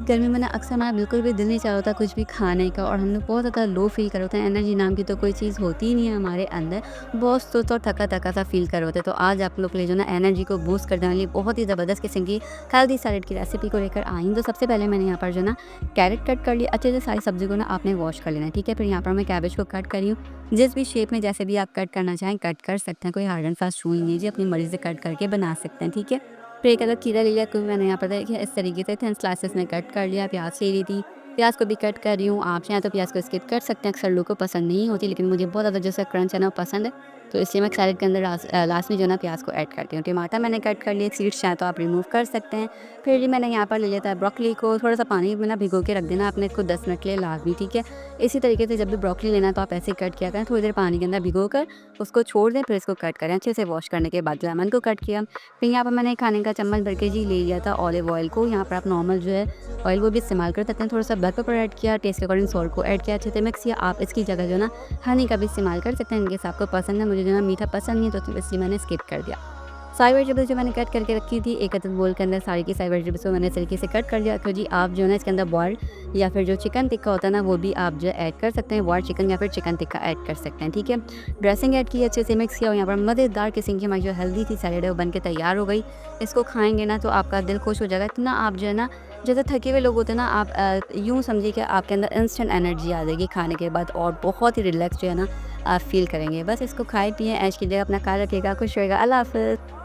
गर्मी में ना अक्सर हमारा बिल्कुल भी दिल नहीं चाह होता कुछ भी खाने का और हम लोग बहुत ज़्यादा लो फील कर होते हैं। एनर्जी नाम की तो कोई चीज़ होती ही नहीं है हमारे अंदर। बहुत सुस्त और थका-थका सा फील कर होते हैं। तो आज आप लोग के लिए जो ना एनर्जी को बूस्ट करने वाली बहुत ही ज़बरदस्त किस्म की हेल्दी सैलेड की रेसिपी को लेकर आई हूँ। तो सबसे पहले मैंने यहाँ पर जो ना कैरेट कट कर लिया। अच्छे से सारी सब्ज़ी को ना आपने वॉश कर लेना है, ठीक है? फिर यहाँ पर मैं कैबेज को कट कर रही हूँ। जिस भी शेप में जैसे भी आप कट करना चाहें कट कर सकते हैं। कोई हार्ड एंड फास्ट रूल नहीं है जी, अपनी मर्ज़ी से कट करके बना सकते हैं, ठीक है? फिर एक अदद खीरा ले लिया, क्योंकि मैंने यहाँ पर देखिए इस तरीके से थिन स्लाइसेस में कट कर लिया। प्याज ले ली थी, प्याज को भी कट कर रही हूँ। आप चाहें तो प्याज को स्किप कर सकते हैं, अक्सर लोगों को पसंद नहीं होती, लेकिन मुझे बहुत ज़्यादा जैसा क्रंच है ना वो पसंद है, तो इसलिए मैं सैलेड के अंदर लास्ट में जो ना प्याज को ऐड करती हूँ। टमाटर मैंने कट कर लिया, सीड्स चाहें तो आप रिमूव कर सकते हैं। फिर जी मैंने यहाँ पर ले लिया था ब्रोकली को, थोड़ा सा पानी में ना भिगो के रख देना आपने इसको 10 मिनट के लिए लाजमी, ठीक है? इसी तरीके से जब भी ब्रोकली लेना है तो आप ऐसे कट किया करें, थोड़ी देर पानी के अंदर भिगो कर उसको छोड़ दें, फिर इसको कट करें। अच्छे से वॉश करने के बाद लेमन को कट किया। फिर यहाँ पर मैंने खाने का चम्मच भर के जी ले लिया था ऑलिव ऑयल को। यहाँ पर आप नॉर्मल जो है ऑयल वो भी इस्तेमाल कर सकते हैं। थोड़ा सा ब्लैक पेपर ऐड किया, टेस्ट के अकॉर्डिंग सॉल्ट को ऐड किया, अच्छे से मिक्स किया। आप इसकी जगह जो ना हनी का भी इस्तेमाल कर सकते हैं, इनकेस आपको पसंद है। मुझे जो ना मीठा पसंद नहीं है तो इसलिए मैंने स्किप कर दिया। सारी वेजिटेबल्स जो मैंने कट करके रखी थी एक अदद बोल के अंदर, सारी की सारी वेजिटेबल्स को मैंने इस तरीके से कट कर दिया। तो जी आप जो है ना इसके अंदर बॉइल्ड या फिर जो चिकन टिक्का होता है ना वो भी आप जो ऐड कर सकते हैं। बॉइल्ड चिकन या फिर चिकन टिक्का ऐड कर सकते हैं, ठीक है? ड्रेसिंग ऐड की, अच्छे से मिक्स किया और यहाँ पर मज़ेदार किस्म की हमारी जो हेल्दी थी सैलेड है वो बन के तैयार हो गई। इसको खाएंगे ना तो आपका दिल खुश हो जाएगा। इतना आप जो है ना जैसे थके हुए लोग होते हैं ना, आप यूँ समझिए कि आपके अंदर इंस्टेंट एनर्जी आ जाएगी खाने के बाद और बहुत ही रिलैक्स जो है ना आप फील करेंगे। बस इसको खाए पिए, ऐश कीजिएगा, अपना ख्याल रखिएगा, खुश रहेगा। अल्लाह हाफ़िज़।